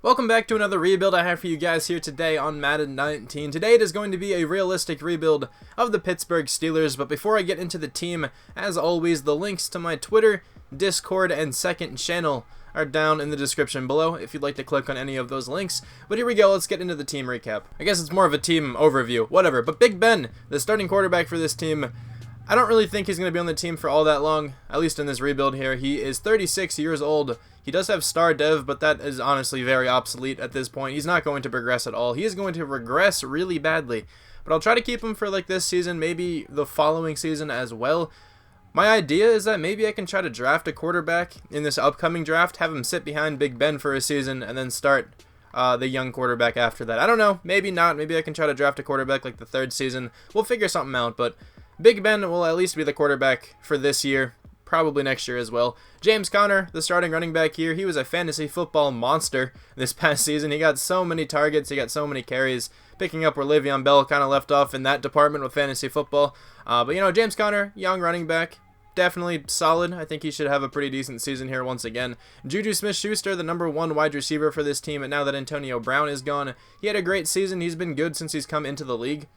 Welcome back to another rebuild I have for you guys here today on Madden 19. Today it is going to be a realistic rebuild of the Pittsburgh Steelers, but before I get into the team, as always, the links to my Twitter, Discord, and second channel are down in the description below if you'd like to click on any of those links. But here we go, let's get into the team recap. I guess it's more of a team overview, whatever. But Big Ben, the starting quarterback for this team, I don't really think he's going to be on the team for all that long, at least in this rebuild here. He is 36 years old. He does have star dev, but that is honestly very obsolete at this point. He's not going to progress at all. He is going to regress really badly. But I'll try to keep him for like this season, maybe the following season as well. My idea is that maybe I can try to draft a quarterback in this upcoming draft, have him sit behind Big Ben for a season, and then start the young quarterback after that. I don't know. Maybe not. Maybe I can try to draft a quarterback like the third season. We'll figure something out, but Big Ben will at least be the quarterback for this year, probably next year as well. James Conner, the starting running back here, he was a fantasy football monster this past season. He got so many targets, he got so many carries, picking up where Le'Veon Bell kind of left off in that department with fantasy football. But you know, James Conner, young running back, definitely solid. I think he should have a pretty decent season here once again. JuJu Smith-Schuster, the #1 wide receiver for this team, and now that Antonio Brown is gone, he had a great season. He's been good since he's come into the league.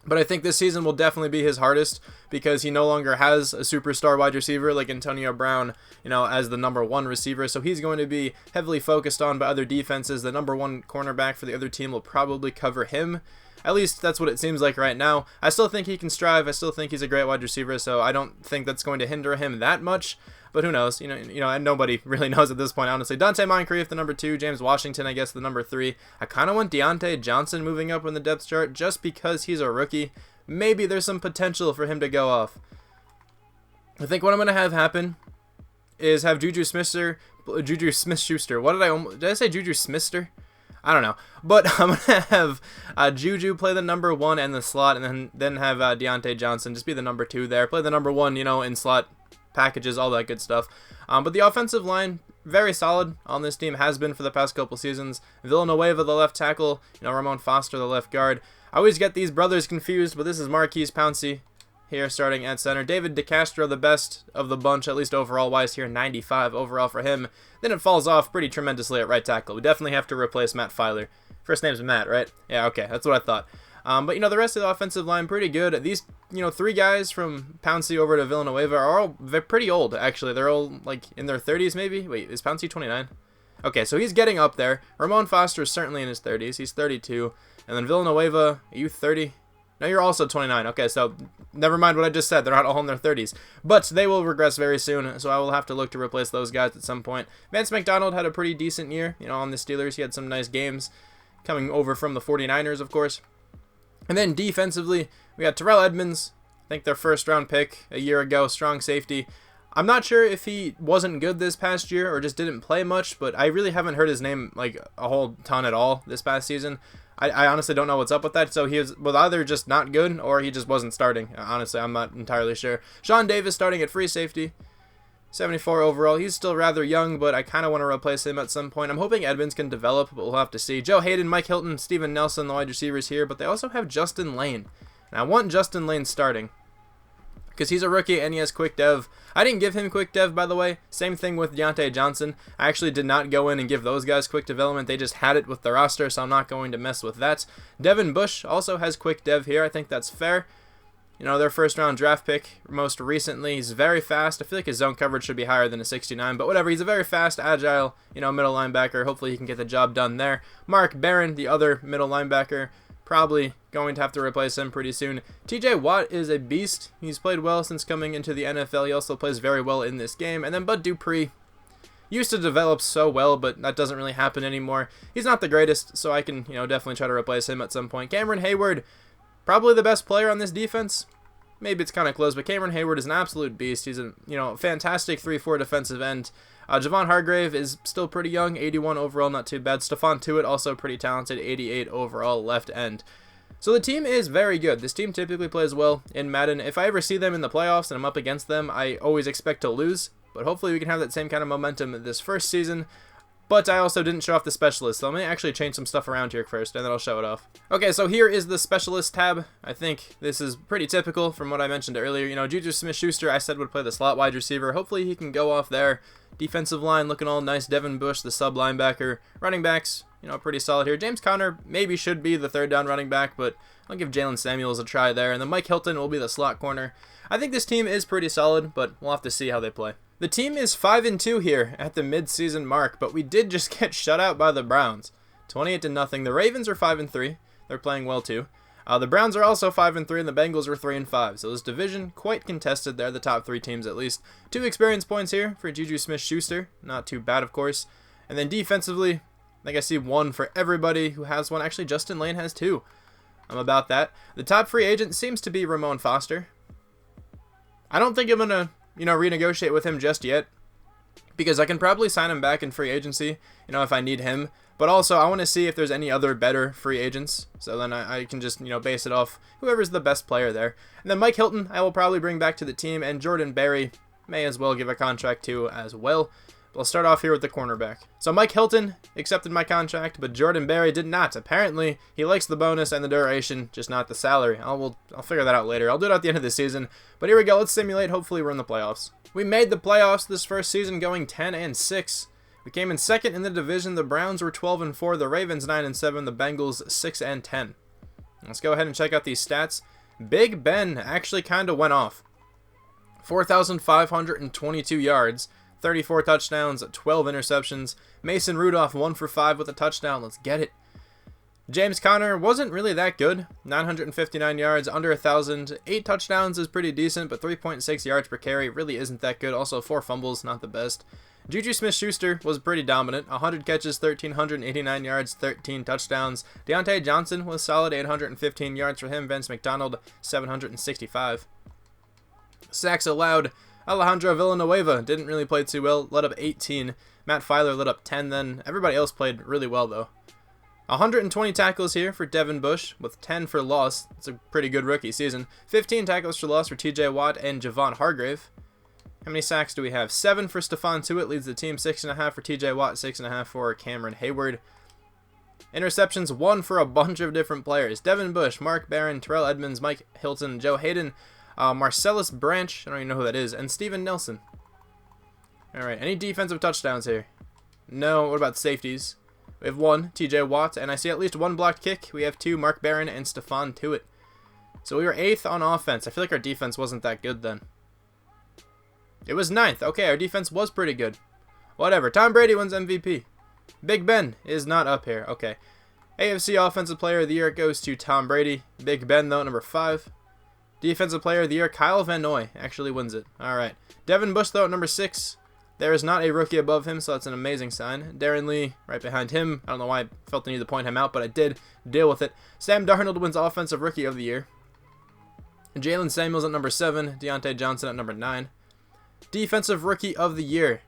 But I think this season will definitely be his hardest because he no longer has a superstar wide receiver like Antonio Brown, you know, as the #1 receiver. So he's going to be heavily focused on by other defenses. The #1 cornerback for the other team will probably cover him. At least that's what it seems like right now. I still think he can strive. I still think he's a great wide receiver, so I don't think that's going to hinder him that much. But who knows? You know, and nobody really knows at this point, honestly. Dante Moncrief, the #2. James Washington, I guess, the #3. I kind of want Deontay Johnson moving up in the depth chart just because he's a rookie. Maybe there's some potential for him to go off. I think what I'm going to have happen is have JuJu Smith-Schuster. Did I say JuJu Smithster? I don't know. But I'm going to have JuJu play the #1 and the slot, and then have Deontay Johnson just be the #2 there. Play the #1, you know, in slot packages, all that good stuff. But the offensive line, very solid on this team, has been for the past couple seasons. Villanueva, the left tackle, you know, Ramon Foster, the left guard. I always get these brothers confused, but this is Marquise Pouncey here starting at center. David DeCastro, the best of the bunch, at least overall wise here, 95 overall for him. Then it falls off pretty tremendously at right tackle. We definitely have to replace Matt Filer. First name's Matt, right? Yeah, okay, that's what I thought. But, you know, the rest of the offensive line, pretty good. These, you know, 3 guys from Pouncey over to Villanueva are all pretty old, actually. They're all, like, in their 30s, maybe? Wait, is Pouncey 29? Okay, so he's getting up there. Ramon Foster is certainly in his 30s. He's 32. And then Villanueva, are you 30? No, you're also 29. Okay, so never mind what I just said. They're not all in their 30s. But they will regress very soon, so I will have to look to replace those guys at some point. Vance McDonald had a pretty decent year, you know, on the Steelers. He had some nice games coming over from the 49ers, of course. And then defensively, we got Terrell Edmunds, I think their first-round pick a year ago, strong safety. I'm not sure if he wasn't good this past year or just didn't play much, but I really haven't heard his name like a whole ton at all this past season. I honestly don't know what's up with that, so he was either just not good or he just wasn't starting. Honestly, I'm not entirely sure. Sean Davis starting at free safety, 74 overall. He's still rather young, but I kind of want to replace him at some point. I'm hoping Edmonds can develop, but we'll have to see. Joe Hayden, Mike Hilton, Steven Nelson, the wide receivers here, but they also have Justin Lane. And I want Justin Lane starting because he's a rookie and he has quick dev. I didn't give him quick dev, by the way. Same thing with Deontay Johnson. I actually did not go in and give those guys quick development. They just had it with the roster, so I'm not going to mess with that. Devin Bush also has quick dev here. I think that's fair. You know, their first-round draft pick most recently. He's very fast. I feel like his zone coverage should be higher than a 69, but whatever. He's a very fast, agile, you know, middle linebacker. Hopefully he can get the job done there. Mark Barron, the other middle linebacker, probably going to have to replace him pretty soon. TJ Watt is a beast. He's played well since coming into the NFL. He also plays very well in this game. And then Bud Dupree used to develop so well, but that doesn't really happen anymore. He's not the greatest, so I can, you know, definitely try to replace him at some point. Cameron Hayward, probably the best player on this defense. Maybe it's kind of close, but Cameron Hayward is an absolute beast. He's a, you know, fantastic 3-4 defensive end. Javon Hargrave is still pretty young, 81 overall, not too bad. Stephon Tuitt, also pretty talented, 88 overall left end. So the team is very good. This team typically plays well in Madden. If I ever see them in the playoffs and I'm up against them, I always expect to lose. But hopefully we can have that same kind of momentum this first season. But I also didn't show off the specialist, so I'm going to actually change some stuff around here first, and then I'll show it off. Okay, so here is the specialist tab. I think this is pretty typical from what I mentioned earlier. You know, JuJu Smith-Schuster, I said would play the slot wide receiver. Hopefully he can go off there. Defensive line looking all nice. Devin Bush, the sub linebacker. Running backs, you know, pretty solid here. James Conner maybe should be the third down running back, but I'll give Jalen Samuels a try there. And then Mike Hilton will be the slot corner. I think this team is pretty solid, but we'll have to see how they play. The team is 5-2 here at the mid-season mark, but we did just get shut out by the Browns. 28-0. The Ravens are 5-3. They're playing well too. The Browns are also 5-3, and the Bengals are 3-5. So this division quite contested. They're the top 3 teams at least. 2 experience points here for JuJu Smith-Schuster. Not too bad, of course. And then defensively, I think I see 1 for everybody who has 1. Actually, Justin Lane has 2. I'm about that. The top free agent seems to be Ramon Foster. I don't think I'm going to, you know, renegotiate with him just yet, because I can probably sign him back in free agency, you know, if I need him. But also, I want to see if there's any other better free agents, so then I can just, you know, base it off whoever's the best player there. And then Mike Hilton, I will probably bring back to the team, and Jordan Berry may as well give a contract to as well. But I'll start off here with the cornerback. So Mike Hilton accepted my contract, but Jordan Berry did not. Apparently, he likes the bonus and the duration, just not the salary. I'll figure that out later. I'll do it at the end of the season. But here we go. Let's simulate. Hopefully, we're in the playoffs. We made the playoffs this first season, going 10-6. We came in second in the division. The Browns were 12-4. The Ravens 9-7. The Bengals 6-10. Let's go ahead and check out these stats. Big Ben actually kind of went off. 4,522 yards. 34 touchdowns, 12 interceptions. Mason Rudolph 1 for 5 with a touchdown. Let's get it. James Conner wasn't really that good. 959 yards, under 1,000. 8 touchdowns is pretty decent, but 3.6 yards per carry really isn't that good. Also, 4 fumbles, not the best. JuJu Smith-Schuster was pretty dominant. 100 catches, 1,389 yards, 13 touchdowns. Deontay Johnson was solid, 815 yards for him. Vince McDonald, 765. Sacks allowed. Alejandro Villanueva didn't really play too well, let up 18. Matt Filer let up 10 then. Everybody else played really well though. 120 tackles here for Devin Bush with 10 for loss. It's a pretty good rookie season. 15 tackles for loss for TJ Watt and Javon Hargrave. How many sacks do we have? 7 for Stephon Tuitt leads the team. 6.5 for TJ Watt. 6.5 for Cameron Hayward. Interceptions, 1 for a bunch of different players. Devin Bush, Mark Barron, Terrell Edmonds, Mike Hilton, Joe Hayden, Marcellus Branch, I don't even know who that is, and Steven Nelson. Alright, any defensive touchdowns here? No. What about safeties? We have 1, TJ Watt, and I see at least 1 blocked kick. We have 2, Mark Barron and Stephon Tuitt. So we were 8th on offense. I feel like our defense wasn't that good then. It was 9th. Okay, our defense was pretty good. Whatever. Tom Brady wins MVP. Big Ben is not up here. Okay. AFC Offensive Player of the Year goes to Tom Brady. Big Ben, though, number 5. Defensive Player of the Year, Kyle Van Noy actually wins it. Alright. Devin Bush, though, at number 6. There is not a rookie above him, so that's an amazing sign. Darren Lee, right behind him. I don't know why I felt the need to point him out, but I did. Deal with it. Sam Darnold wins Offensive Rookie of the Year. Jalen Samuels at number 7. Deontay Johnson at number 9. Defensive Rookie of the Year.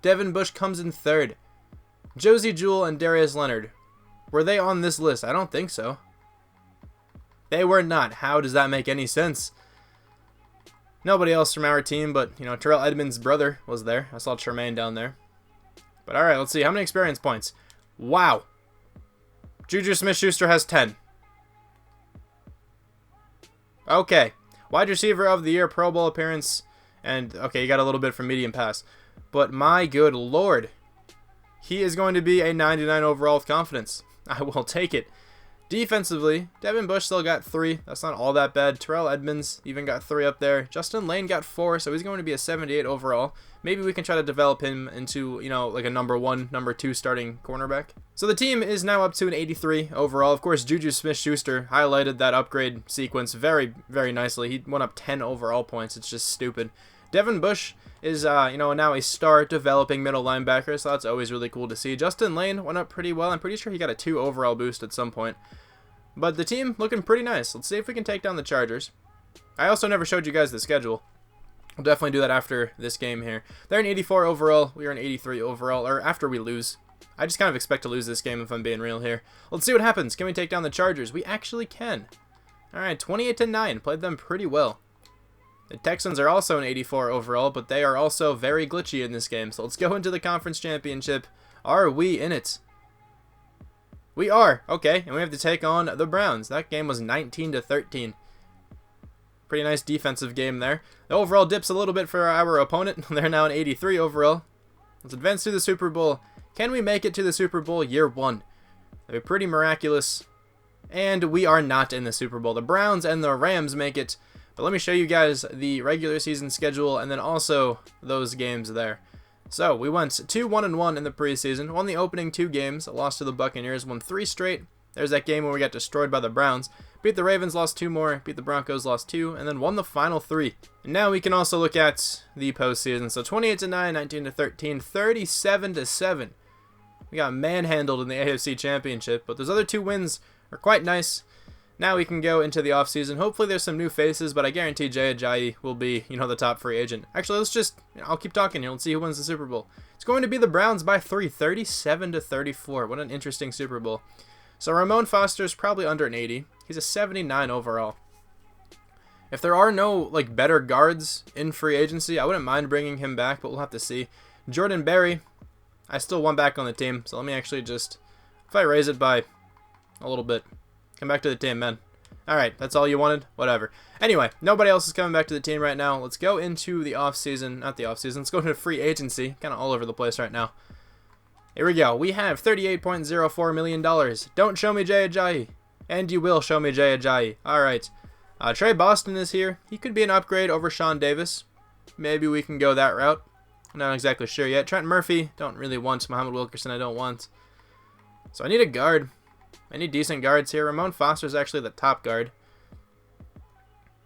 Devin Bush comes in 3rd. Josie Jewell and Darius Leonard. Were they on this list? I don't think so. They were not. How does that make any sense? Nobody else from our team, but, you know, Terrell Edmonds' brother was there. I saw Tremaine down there. But, alright, let's see. How many experience points? Wow. JuJu Smith-Schuster has 10. Okay. Wide receiver of the year, Pro Bowl appearance. And, okay, you got a little bit from medium pass. But, my good lord. He is going to be a 99 overall with confidence. I will take it. Defensively, Devin Bush still got 3. That's not all that bad. Terrell Edmonds even got 3 up there. Justin Lane got 4, so he's going to be a 78 overall. Maybe we can try to develop him into, you know, like a number 1, number 2 starting cornerback. So the team is now up to an 83 overall. Of course, JuJu Smith-Schuster highlighted that upgrade sequence very, very nicely. He went up 10 overall points. It's just stupid. Devin Bush is, you know, now a star developing middle linebacker, so that's always really cool to see. Justin Lane went up pretty well. I'm pretty sure he got a 2 overall boost at some point. But the team looking pretty nice. Let's see if we can take down the Chargers. I also never showed you guys the schedule. We'll definitely do that after this game here. They're an 84 overall. We are an 83 overall, or after we lose. I just kind of expect to lose this game if I'm being real here. Let's see what happens. Can we take down the Chargers? We actually can. Alright, 28-9. Played them pretty well. The Texans are also an 84 overall, but they are also very glitchy in this game. So let's go into the conference championship Are we in it? We are. Okay, and we have to take on the Browns. That game was 19-13. Pretty nice defensive game there. The overall dips a little bit for our opponent. They're now an 83 overall. Let's advance to the Super Bowl. Can we make it to the Super Bowl year one? That'd be pretty miraculous. And we are not in the Super Bowl. The Browns and the Rams make it. But let me show you guys the regular season schedule and then also those games there. So we went 2-1-1 in the preseason, won the opening 2 games, lost to the Buccaneers, won 3 straight. There's that game where we got destroyed by the Browns. Beat the Ravens, lost 2 more, beat the Broncos, lost 2, and then won the final 3. And now we can also look at the postseason. So 28-9, 19-13, 37-7. We got manhandled in the AFC Championship, but those other 2 wins are quite nice. Now we can go into the offseason. Hopefully there's some new faces, but I guarantee Jay Ajayi will be, the top free agent. Actually, let's just, I'll keep talking here. Let's see who wins the Super Bowl. It's going to be the Browns by 3, 37-34. What an interesting Super Bowl. So Ramon Foster's probably under an 80. He's a 79 overall. If there are no better guards in free agency, I wouldn't mind bringing him back, but we'll have to see. Jordan Berry, I still want back on the team, so let me actually just, if I raise it by a little bit, come back to the team, man. Alright, that's all you wanted? Whatever. Anyway, nobody else is coming back to the team right now. Let's go into the offseason. Not the offseason. Let's go into free agency. Kind of all over the place right now. Here we go. We have $38.04 million. Don't show me Jay Ajayi. And you will show me Jay Ajayi. Alright. Trey Boston is here. He could be an upgrade over Sean Davis. Maybe we can go that route. I'm not exactly sure yet. Trent Murphy, don't really want. Muhammad Wilkerson, I don't want. So I need a guard. I need decent guards here. Ramon Foster is actually the top guard.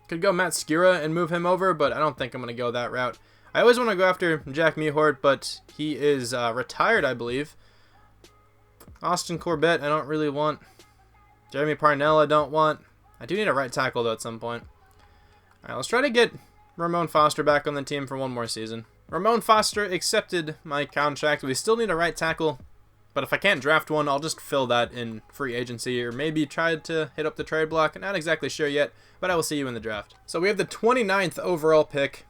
Could go Matt Skura and move him over, but I don't think I'm going to go that route. I always want to go after Jack Mehort, but he is retired, I believe. Austin Corbett, I don't really want. Jeremy Parnell, I don't want. I do need a right tackle, though, at some point. All right, let's try to get Ramon Foster back on the team for one more season. Ramon Foster accepted my contract. We still need a right tackle. But if I can't draft one, I'll just fill that in free agency or maybe try to hit up the trade block. Not exactly sure yet, but I will see you in the draft. So we have the 29th overall pick.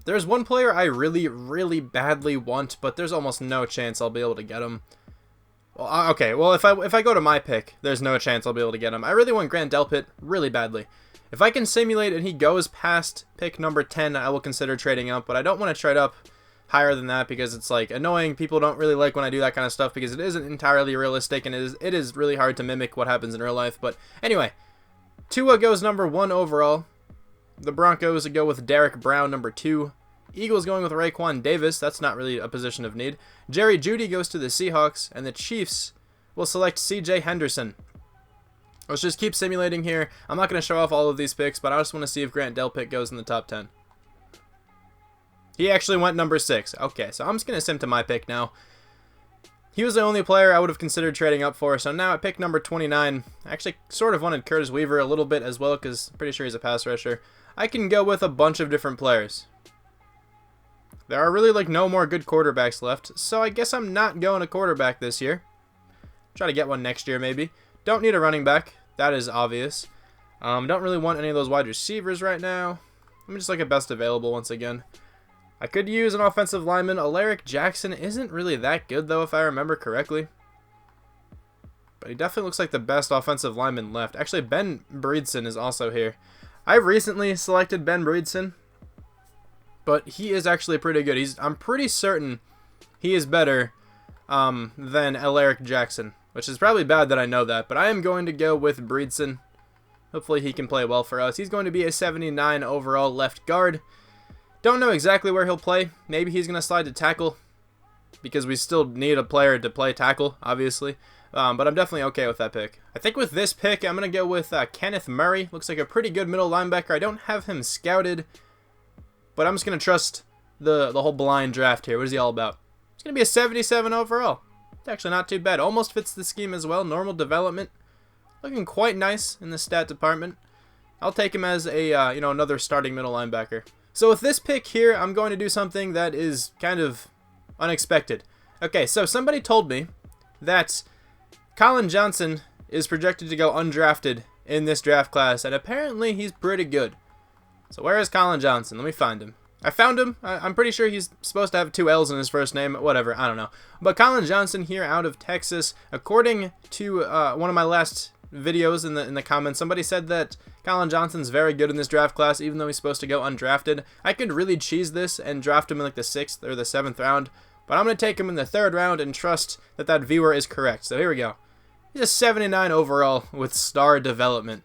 There's one player I really, really badly want, but there's almost no chance I'll be able to get him. Well, okay, well, if I go to my pick, there's no chance I'll be able to get him. I really want Grant Delpit really badly. If I can simulate and he goes past pick number 10, I will consider trading up, but I don't want to trade up higher than that because it's annoying. People don't really like when I do that kind of stuff because it isn't entirely realistic and it is really hard to mimic what happens in real life. But anyway, Tua goes number 1 overall. The Broncos go with Derek Brown number 2. Eagles going with Raekwon Davis. That's not really a position of need. Jerry Jeudy goes to the Seahawks, and the Chiefs will select C.J. Henderson. Let's just keep simulating here. I'm not going to show off all of these picks, but I just want to see if Grant Delpit goes in the top 10. He actually went number 6. Okay, so I'm just going to sim to my pick now. He was the only player I would have considered trading up for, so now at pick number 29, I actually sort of wanted Curtis Weaver a little bit as well, because I'm pretty sure he's a pass rusher. I can go with a bunch of different players. There are really no more good quarterbacks left, so I guess I'm not going a quarterback this year. Try to get one next year maybe. Don't need a running back. That is obvious. Don't really want any of those wide receivers right now. I'm just at best available once again. I could use an offensive lineman. Alaric Jackson isn't really that good, though, if I remember correctly. But he definitely looks like the best offensive lineman left. Actually, Ben Breedson is also here. I recently selected Ben Breedson, but he is actually pretty good. I'm pretty certain he is better than Alaric Jackson, which is probably bad that I know that. But I am going to go with Breedson. Hopefully he can play well for us. He's going to be a 79 overall left guard. Don't know exactly where he'll play. Maybe he's going to slide to tackle because we still need a player to play tackle, obviously. But I'm definitely okay with that pick. I think with this pick, I'm going to go with Kenneth Murray. Looks like a pretty good middle linebacker. I don't have him scouted, but I'm just going to trust the whole blind draft here. What is he all about? It's going to be a 77 overall. It's actually not too bad. Almost fits the scheme as well. Normal development. Looking quite nice in the stat department. I'll take him as a another starting middle linebacker. So with this pick here, I'm going to do something that is kind of unexpected. Okay, so somebody told me that Colin Johnson is projected to go undrafted in this draft class, and apparently he's pretty good. So where is Colin Johnson? Let me find him. I found him. I'm pretty sure he's supposed to have 2 L's in his first name. Whatever, I don't know. But Colin Johnson here out of Texas. According to one of my last videos in the comments, somebody said that Colin Johnson's very good in this draft class, even though he's supposed to go undrafted. I could really cheese this and draft him in like the 6th or the 7th round, but I'm going to take him in the 3rd round and trust that that viewer is correct. So here we go. He's a 79 overall with star development.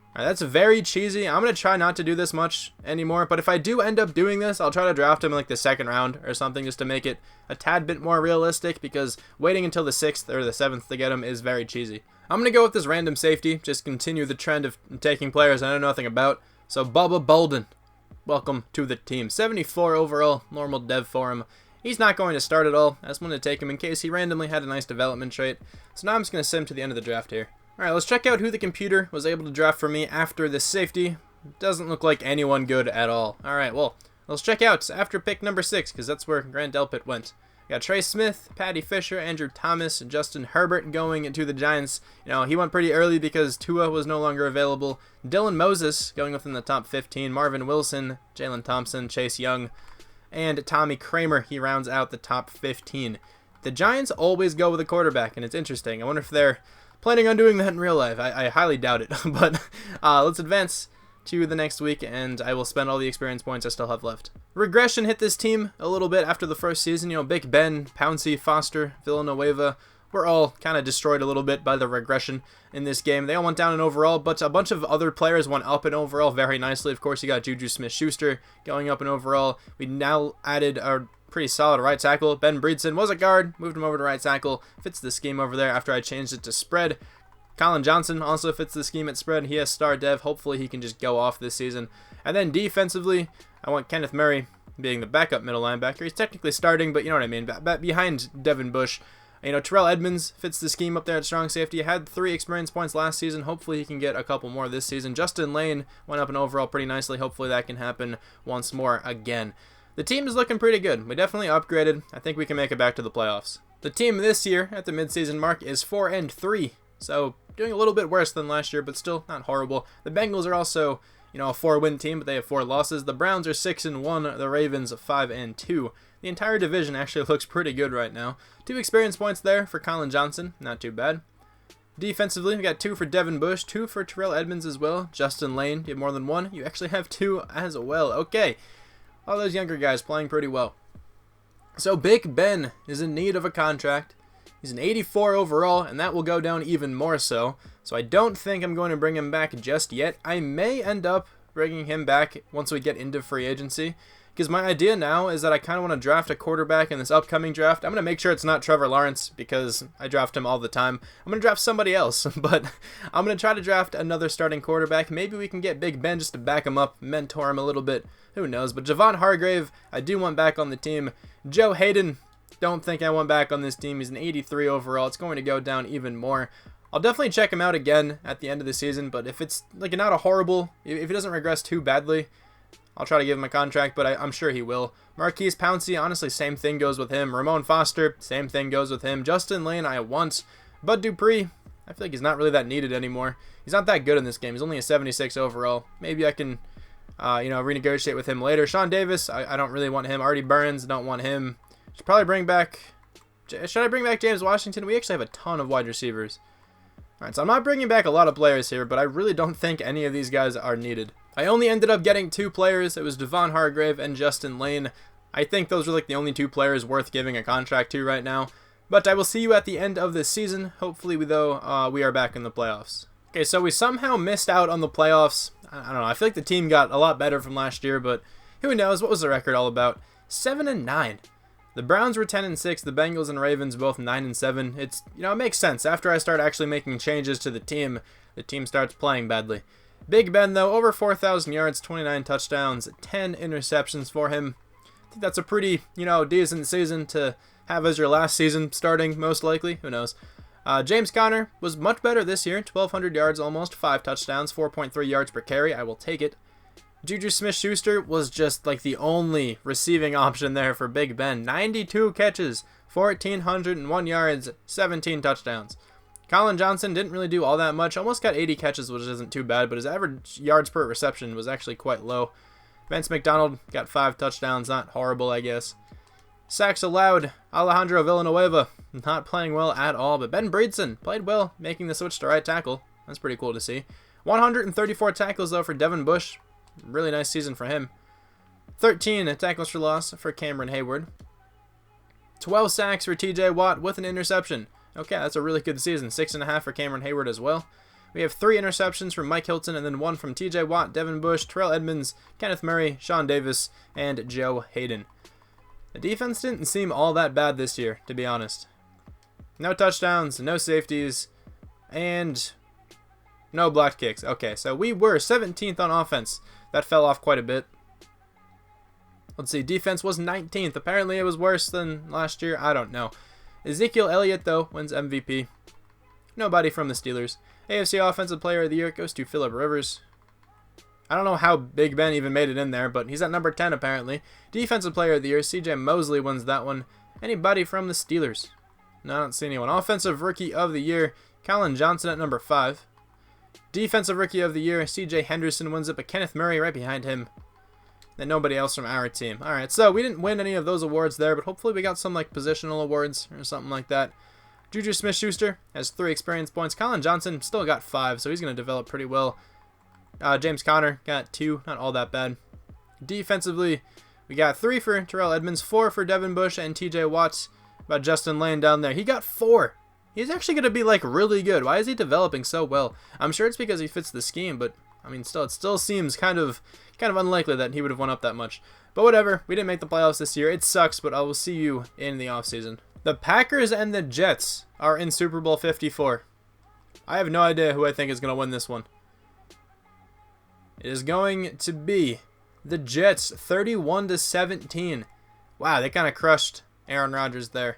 Alright, that's very cheesy. I'm going to try not to do this much anymore, but if I do end up doing this, I'll try to draft him in like the 2nd round or something just to make it a tad bit more realistic, because waiting until the 6th or the 7th to get him is very cheesy. I'm going to go with this random safety, just continue the trend of taking players I know nothing about. So Bubba Bolden, welcome to the team. 74 overall, normal dev for him. He's not going to start at all. I just wanted to take him in case he randomly had a nice development trait. So now I'm just going to sim to the end of the draft here. Alright, let's check out who the computer was able to draft for me after this safety. Doesn't look like anyone good at all. Alright, well, let's check out after pick number 6, because that's where Grant Delpit went. We got Trey Smith, Patty Fisher, Andrew Thomas, and Justin Herbert going to the Giants. You know, he went pretty early because Tua was no longer available. Dylan Moses going within the top 15. Marvin Wilson, Jalen Thompson, Chase Young, and Tommy Kramer. He rounds out the top 15. The Giants always go with a quarterback, and it's interesting. I wonder if they're planning on doing that in real life. I highly doubt it. But let's advance to the next week, and I will spend all the experience points I still have left. Regression hit this team a little bit after the first season. You know, Big Ben, Pouncey, Foster, Villanueva were all kind of destroyed a little bit by the regression in this game. They all went down in overall, but a bunch of other players went up in overall very nicely. Of course, you got JuJu Smith-Schuster going up in overall. We now added a pretty solid right tackle. Ben Breedson was a guard, moved him over to right tackle. Fits the scheme over there after I changed it to spread. Colin Johnson also fits the scheme at spread. He has star dev. Hopefully he can just go off this season. And then defensively, I want Kenneth Murray being the backup middle linebacker. He's technically starting, but you know what I mean. Behind Devin Bush. You know, Terrell Edmonds fits the scheme up there at strong safety. Had 3 experience points last season. Hopefully he can get a couple more this season. Justin Lane went up in overall pretty nicely. Hopefully that can happen once more again. The team is looking pretty good. We definitely upgraded. I think we can make it back to the playoffs. The team this year at the midseason mark is 4-3. So doing a little bit worse than last year, but still not horrible. The Bengals are also, you know, a 4-win team, but they have 4 losses. The Browns are 6-1. The Ravens 5-2. The entire division actually looks pretty good right now. 2 experience points there for Colin Johnson. Not too bad. Defensively, we got 2 for Devin Bush, 2 for Terrell Edmonds as well. Justin Lane, you have more than 1. You actually have 2 as well. Okay. All those younger guys playing pretty well. So Big Ben is in need of a contract. He's an 84 overall, and that will go down even more so. So I don't think I'm going to bring him back just yet. I may end up bringing him back once we get into free agency, because my idea now is that I kind of want to draft a quarterback in this upcoming draft. I'm going to make sure it's not Trevor Lawrence, because I draft him all the time. I'm going to draft somebody else, but I'm going to try to draft another starting quarterback. Maybe we can get Big Ben just to back him up, mentor him a little bit. Who knows? But Javon Hargrave, I do want back on the team. Joe Hayden, don't think I want back on this team. He's an 83 overall. It's going to go down even more. I'll definitely check him out again at the end of the season, but if it's like not a horrible, if he doesn't regress too badly, I'll try to give him a contract, but I'm sure he will. Marquise Pouncey, honestly, same thing goes with him. Ramon Foster, same thing goes with him. Justin Lane, I want. Bud Dupree, I feel like he's not really that needed anymore. He's not that good in this game. He's only a 76 overall. Maybe I can, renegotiate with him later. Sean Davis, I don't really want him. Artie Burns, don't want him. Should I bring back James Washington? We actually have a ton of wide receivers. Alright, so I'm not bringing back a lot of players here, but I really don't think any of these guys are needed. I only ended up getting 2 players. It was Javon Hargrave and Justin Lane. I think those are like the only 2 players worth giving a contract to right now. But I will see you at the end of this season. Hopefully, we are back in the playoffs. Okay, so we somehow missed out on the playoffs. I don't know. I feel like the team got a lot better from last year, but who knows? What was the record all about? 7-9. The Browns were 10-6. The Bengals and Ravens both 9-7. It's, it makes sense. After I start actually making changes to the team starts playing badly. Big Ben, though, over 4,000 yards, 29 touchdowns, 10 interceptions for him. I think that's a pretty, decent season to have as your last season starting, most likely. Who knows? James Conner was much better this year. 1,200 yards almost, 5 touchdowns, 4.3 yards per carry. I will take it. JuJu Smith-Schuster was just like the only receiving option there for Big Ben. 92 catches, 1,401 yards, 17 touchdowns. Colin Johnson didn't really do all that much. Almost got 80 catches, which isn't too bad, but his average yards per reception was actually quite low. Vance McDonald got 5 touchdowns. Not horrible, I guess. Sacks allowed. Alejandro Villanueva not playing well at all, but Ben Breedson played well, making the switch to right tackle. That's pretty cool to see. 134 tackles, though, for Devin Bush. Really nice season for him. 13 tackles for loss for Cameron Hayward. 12 sacks for TJ Watt with an interception. Okay, that's a really good season. 6.5 for Cameron Hayward as well. We have 3 interceptions from Mike Hilton and then 1 from TJ Watt, Devin Bush, Terrell Edmonds, Kenneth Murray, Sean Davis, and Joe Hayden. The defense didn't seem all that bad this year, to be honest. No touchdowns, no safeties, and no blocked kicks. Okay, so we were 17th on offense. That fell off quite a bit. Let's see, defense was 19th. Apparently it was worse than last year. I don't know. Ezekiel Elliott, though, wins MVP. Nobody from the Steelers. AFC Offensive Player of the Year goes to Phillip Rivers. I don't know how Big Ben even made it in there, but he's at number 10 apparently. Defensive Player of the Year, CJ Mosley wins that one. Anybody from the Steelers? No, I don't see anyone. Offensive Rookie of the Year, Colin Johnson at number 5. Defensive Rookie of the Year, CJ Henderson wins it, but Kenneth Murray right behind him. And nobody else from our team. Alright, so we didn't win any of those awards there, but hopefully we got some like positional awards or something like that. JuJu Smith-Schuster has 3 experience points. Colin Johnson still got 5, so he's going to develop pretty well. James Conner got 2, not all that bad. Defensively, we got 3 for Terrell Edmonds, 4 for Devin Bush and TJ Watts. About Justin Lane down there, he got 4. He's actually going to be like really good. Why is he developing so well? I'm sure it's because he fits the scheme, but I mean, still, it still seems kind of unlikely that he would have won up that much. But whatever, we didn't make the playoffs this year. It sucks, but I will see you in the offseason. The Packers and the Jets are in Super Bowl 54. I have no idea who I think is going to win this one. It is going to be the Jets, 31-17. Wow, they kind of crushed Aaron Rodgers there.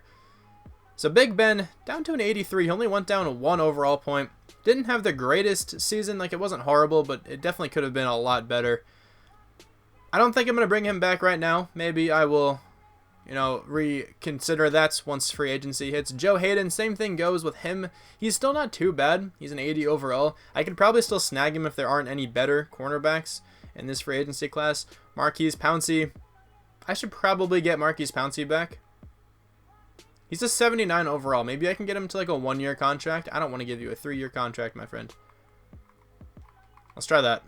So Big Ben down to an 83. He only went down 1 overall point. Didn't have the greatest season. Like, it wasn't horrible, but it definitely could have been a lot better. I don't think I'm going to bring him back right now. Maybe I will, reconsider that once free agency hits. Joe Hayden, same thing goes with him. He's still not too bad. He's an 80 overall. I could probably still snag him if there aren't any better cornerbacks in this free agency class. Marquise Pouncey. I should probably get Marquise Pouncey back. He's a 79 overall. Maybe I can get him to like a 1-year contract. I don't want to give you a 3-year contract, my friend. Let's try that.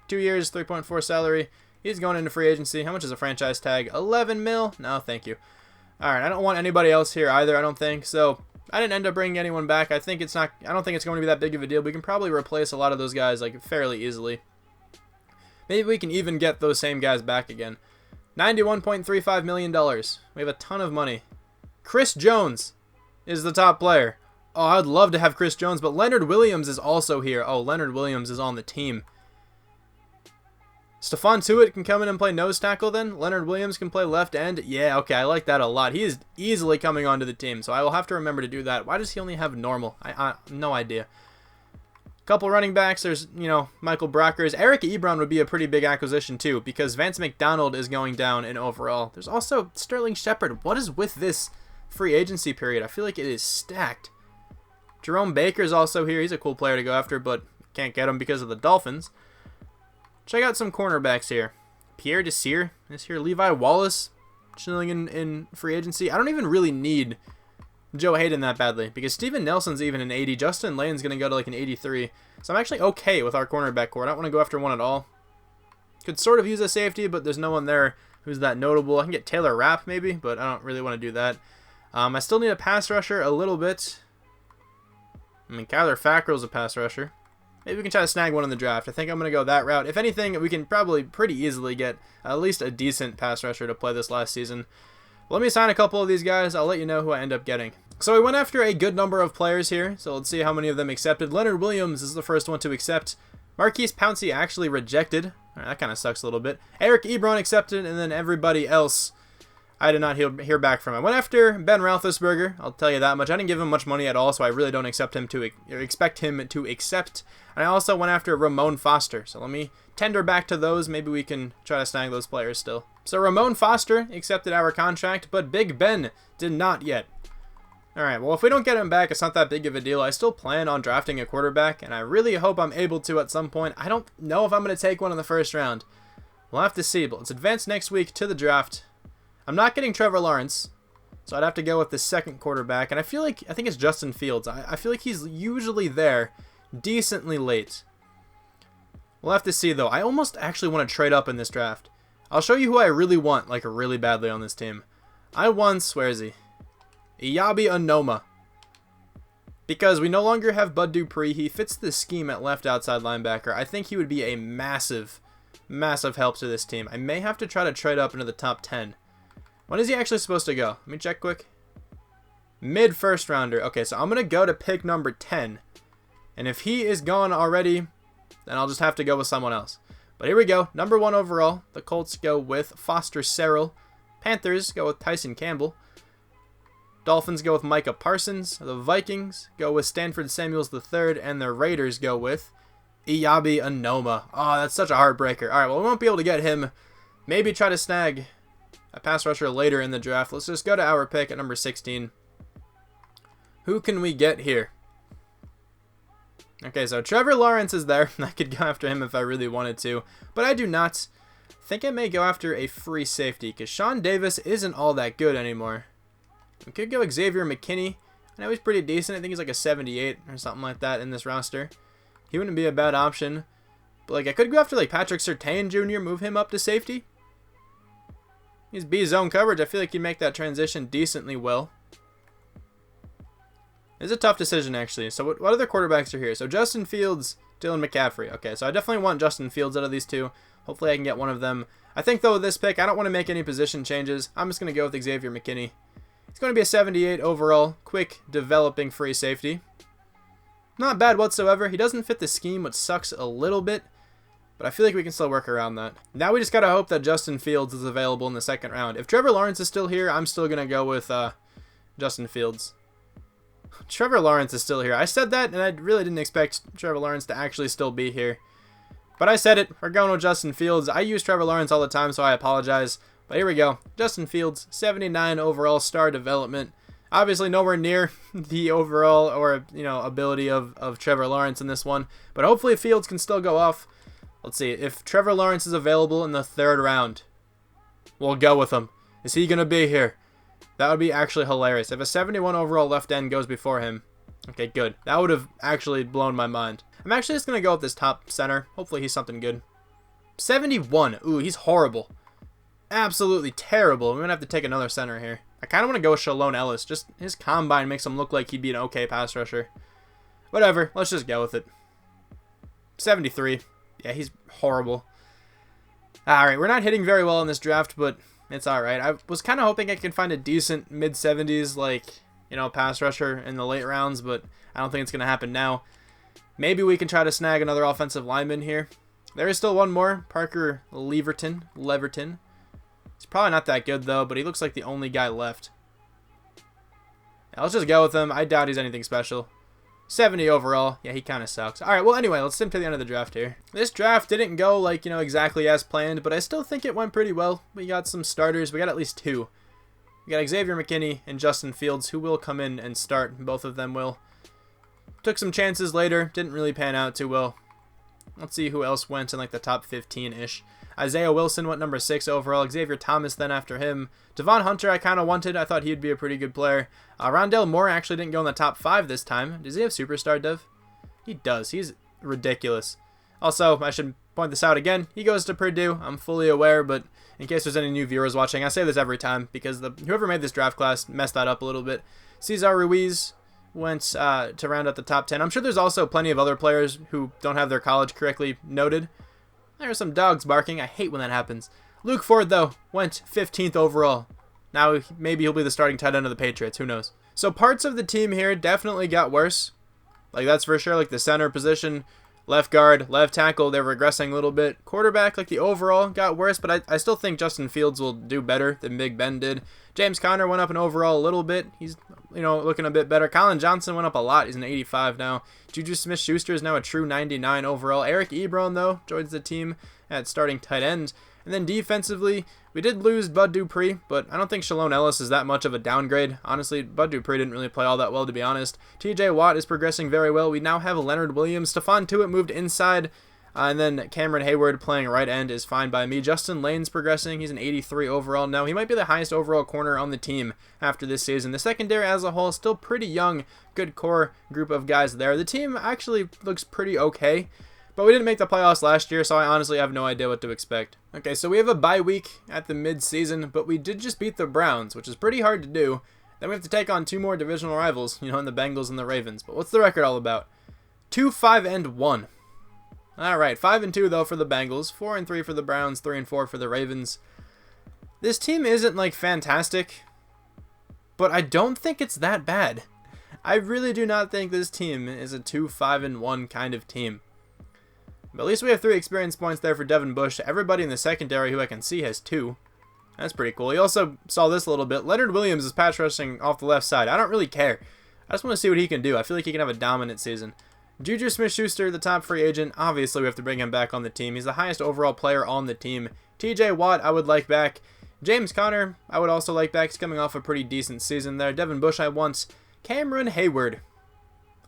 2 years, 3.4 salary. He's going into free agency. How much is a franchise tag? 11 mil? No, thank you. Alright, I don't want anybody else here either, I don't think. So, I didn't end up bringing anyone back. I don't think it's going to be that big of a deal. We can probably replace a lot of those guys like fairly easily. Maybe we can even get those same guys back again. $91.35 million. We have a ton of money. Chris Jones is the top player. Oh, I'd love to have Chris Jones, but Leonard Williams is also here. Oh, Leonard Williams is on the team. Stephon Tuitt can come in and play nose tackle then. Leonard Williams can play left end. Yeah, okay, I like that a lot. He is easily coming onto the team, so I will have to remember to do that. Why does he only have normal? I no idea. Couple running backs. There's, Michael Brockers. Eric Ebron would be a pretty big acquisition too, because Vance McDonald is going down in overall. There's also Sterling Shepard. What is with this free agency period? I feel like it is stacked. Jerome Baker's also here. He's a cool player to go after, but can't get him because of the Dolphins. Check out some cornerbacks here. Pierre Desir is here. Levi Wallace chilling in free agency. I don't even really need Joe Hayden that badly because Steven Nelson's even an 80. Justin Lane's going to go to like an 83. So I'm actually okay with our cornerback core. I don't want to go after one at all. Could sort of use a safety, but there's no one there who's that notable. I can get Taylor Rapp maybe, but I don't really want to do that. I still need a pass rusher a little bit. I mean, Kyler Fackrell's a pass rusher. Maybe we can try to snag one in the draft. I think I'm going to go that route. If anything, we can probably pretty easily get at least a decent pass rusher to play this last season. Let me sign a couple of these guys. I'll let you know who I end up getting. So we went after a good number of players here. So let's see how many of them accepted. Leonard Williams is the first one to accept. Marquise Pouncey actually rejected. All right, that kind of sucks a little bit. Eric Ebron accepted, and then everybody else I did not hear back from. I went after Ben Roethlisberger. I'll tell you that much. I didn't give him much money at all, so I really don't expect him to accept. And I also went after Ramon Foster. So let me tender back to those. Maybe we can try to snag those players still. So Ramon Foster accepted our contract, but Big Ben did not yet. Alright, well, if we don't get him back, it's not that big of a deal. I still plan on drafting a quarterback, and I really hope I'm able to at some point. I don't know if I'm going to take one in the first round. We'll have to see, but let's advance next week to the draft. I'm not getting Trevor Lawrence, so I'd have to go with the second quarterback, and I think it's Justin Fields. I feel like he's usually there decently late. We'll have to see, though. I almost actually want to trade up in this draft. I'll show you who I really want, like, really badly on this team. I want, where is he? Iyabi Unoma. Because we no longer have Bud Dupree. He fits the scheme at left outside linebacker. I think he would be a massive, massive help to this team. I may have to try to trade up into the top 10. When is he actually supposed to go? Let me check quick. Mid first rounder. Okay, so I'm going to go to pick number 10. And if he is gone already, then I'll just have to go with someone else. But here we go. Number 1 overall. The Colts go with Foster Sarrell. Panthers go with Tyson Campbell. Dolphins go with Micah Parsons. The Vikings go with Stanford Samuels III. And the Raiders go with Iyabi Unoma. Oh, that's such a heartbreaker. All right, well, we won't be able to get him. Maybe try to snag a pass rusher later in the draft. Let's just go to our pick at number 16. Who can we get here? Okay, so Trevor Lawrence is there. I could go after him if I really wanted to, but I do not. I think I may go after a free safety because Sean Davis isn't all that good anymore. We could go Xavier McKinney. I know he's pretty decent. I think he's like a 78 or something like that in this roster. He wouldn't be a bad option. But like I could go after like Patrick Surtain Jr., move him up to safety. He's B zone coverage. I feel like he'd make that transition decently well. It's a tough decision, actually. So what other quarterbacks are here? So Justin Fields, Dylan McCaffrey. Okay, so I definitely want Justin Fields out of these two. Hopefully I can get one of them. I think, though, with this pick, I don't want to make any position changes. I'm just going to go with Xavier McKinney. It's going to be a 78 overall, quick, developing free safety. Not bad whatsoever. He doesn't fit the scheme, which sucks a little bit. But I feel like we can still work around that. Now we just got to hope that Justin Fields is available in the second round. If Trevor Lawrence is still here, I'm still going to go with Justin Fields. Trevor Lawrence is still here. I said that, and I really didn't expect Trevor Lawrence to actually still be here. But I said it. We're going with Justin Fields. I use Trevor Lawrence all the time, so I apologize. But here we go. Justin Fields, 79 overall star development. Obviously nowhere near the overall or, ability of Trevor Lawrence in this one. But hopefully Fields can still go off. Let's see. If Trevor Lawrence is available in the third round, we'll go with him. Is he going to be here? That would be actually hilarious. If a 71 overall left end goes before him. Okay, good. That would have actually blown my mind. I'm actually just going to go with this top center. Hopefully he's something good. 71. Ooh, he's horrible. Absolutely terrible. We're going to have to take another center here. I kind of want to go with Shalone Ellis. Just his combine makes him look like he'd be an okay pass rusher. Whatever. Let's just go with it. 73. Yeah, he's horrible. Alright, we're not hitting very well in this draft, but it's alright. I was kind of hoping I could find a decent mid-70s, pass rusher in the late rounds, but I don't think it's going to happen now. Maybe we can try to snag another offensive lineman here. There is still one more, Parker Leverton. He's probably not that good, though, but he looks like the only guy left. Yeah, let's just go with him. I doubt he's anything special. 70 overall. Yeah, he kind of sucks. Alright, well, anyway, let's sim to the end of the draft here. This draft didn't go, exactly as planned, but I still think it went pretty well. We got some starters. We got at least two. We got Xavier McKinney and Justin Fields, who will come in and start. Both of them will. Took some chances later. Didn't really pan out too well. Let's see who else went in, the top 15-ish. Isaiah Wilson went number 6 overall. Xavier Thomas then after him. Devon Hunter I kind of wanted. I thought he'd be a pretty good player. Rondale Moore actually didn't go in the top 5 this time. Does he have Superstar Dev? He does. He's ridiculous. Also, I should point this out again. He goes to Purdue. I'm fully aware, but in case there's any new viewers watching, I say this every time because whoever made this draft class messed that up a little bit. Cesar Ruiz went to round out the top 10. I'm sure there's also plenty of other players who don't have their college correctly noted. There are some dogs barking. I hate when that happens. Luke Ford, though, went 15th overall. Now, maybe he'll be the starting tight end of the Patriots. Who knows? So parts of the team here definitely got worse. That's for sure. The center position, left guard, left tackle, they're regressing a little bit. Quarterback, the overall got worse, but I still think Justin Fields will do better than Big Ben did. James Conner went up in overall a little bit. He's, looking a bit better. Colin Johnson went up a lot. He's an 85 now. JuJu Smith-Schuster is now a true 99 overall. Eric Ebron, though, joins the team at starting tight end. And then defensively, we did lose Bud Dupree, but I don't think Shalone Ellis is that much of a downgrade. Honestly, Bud Dupree didn't really play all that well, to be honest. TJ Watt is progressing very well. We now have Leonard Williams. Stephon Tuitt moved inside. And then Cameron Hayward playing right end is fine by me. Justin Lane's progressing. He's an 83 overall now. He might be the highest overall corner on the team after this season. The secondary as a whole is still pretty young. Good core group of guys there. The team actually looks pretty okay. But we didn't make the playoffs last year, so I honestly have no idea what to expect. Okay, so we have a bye week at the mid-season, but we did just beat the Browns, which is pretty hard to do. Then we have to take on 2 more divisional rivals, in the Bengals and the Ravens. But what's the record all about? 2-5-1. Alright, 5-2 though for the Bengals, 4-3 for the Browns, 3-4 for the Ravens. This team isn't like fantastic, but I don't think it's that bad. I really do not think this team is a 2-5-1 kind of team. But at least we have 3 experience points there for Devin Bush. Everybody in the secondary who I can see has 2. That's pretty cool. You also saw this a little bit. Leonard Williams is pass rushing off the left side. I don't really care. I just want to see what he can do. I feel like he can have a dominant season. JuJu Smith-Schuster, the top free agent. Obviously, we have to bring him back on the team. He's the highest overall player on the team. TJ Watt, I would like back. James Conner, I would also like back. He's coming off a pretty decent season there. Devin Bush, I want. Cameron Hayward.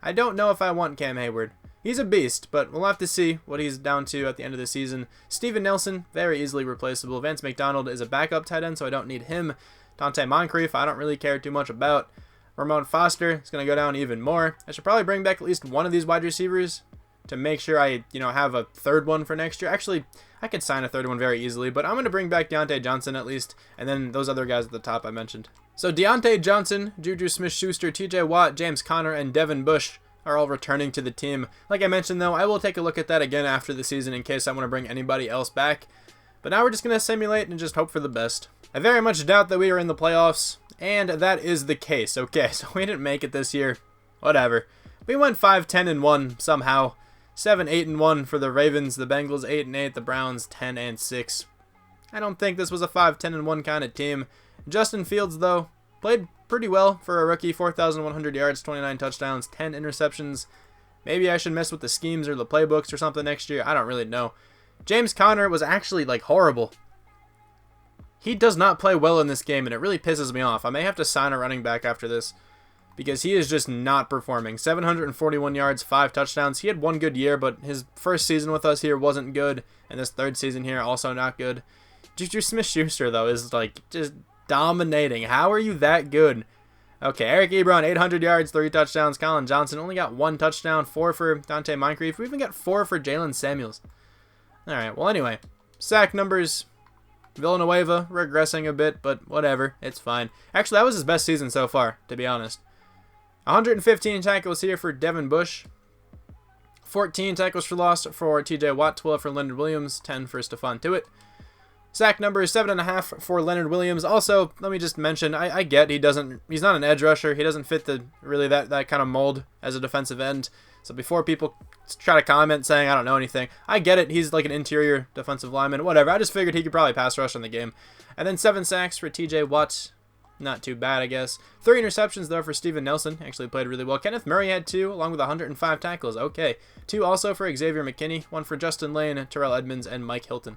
I don't know if I want Cam Hayward. He's a beast, but we'll have to see what he's down to at the end of the season. Steven Nelson, very easily replaceable. Vance McDonald is a backup tight end, so I don't need him. Dante Moncrief, I don't really care too much about. Ramon Foster is going to go down even more. I should probably bring back at least one of these wide receivers to make sure I, have a third one for next year. Actually, I could sign a third one very easily, but I'm going to bring back Deontay Johnson at least, and then those other guys at the top I mentioned. So Deontay Johnson, JuJu Smith-Schuster, TJ Watt, James Conner, and Devin Bush are all returning to the team. Like I mentioned, though, I will take a look at that again after the season in case I want to bring anybody else back. But now we're just going to simulate and just hope for the best. I very much doubt that we are in the playoffs, and that is the case. Okay, so we didn't make it this year. Whatever. We went 5-10-1 somehow. 7-8-1 for the Ravens, the Bengals 8-8, the Browns 10-6. I don't think this was a 5-10-1 kind of team. Justin Fields, though, played pretty well for a rookie. 4,100 yards, 29 touchdowns, 10 interceptions. Maybe I should mess with the schemes or the playbooks or something next year. I don't really know. James Conner was actually horrible. He does not play well in this game, and it really pisses me off. I may have to sign a running back after this because he is just not performing. 741 yards, 5 touchdowns. He had one good year, but his first season with us here wasn't good, and this third season here also not good. JuJu Smith-Schuster, though, is just dominating. How are you that good? Okay, Eric Ebron, 800 yards, 3 touchdowns. Colin Johnson only got 1 touchdown, 4 for Dante Moncrief. We even got 4 for Jalen Samuels. All right, well, anyway, sack numbers. Villanueva regressing a bit, but whatever. It's fine. Actually, that was his best season so far, to be honest. 115 tackles here for Devin Bush. 14 tackles for loss for TJ Watt. 12 for Leonard Williams. 10 for Stephon Tuitt. Sack number is 7.5 for Leonard Williams. Also, let me just mention, I get he's not an edge rusher. He doesn't fit that kind of mold as a defensive end. So before people try to comment saying I don't know anything, I get it. He's like an interior defensive lineman, whatever. I just figured he could probably pass rush in the game. And then 7 sacks for TJ Watt. Not too bad, I guess. 3 interceptions, though, for Steven Nelson. Actually played really well. Kenneth Murray had 2, along with 105 tackles. Okay. 2 also for Xavier McKinney. 1 for Justin Lane, Terrell Edmonds, and Mike Hilton.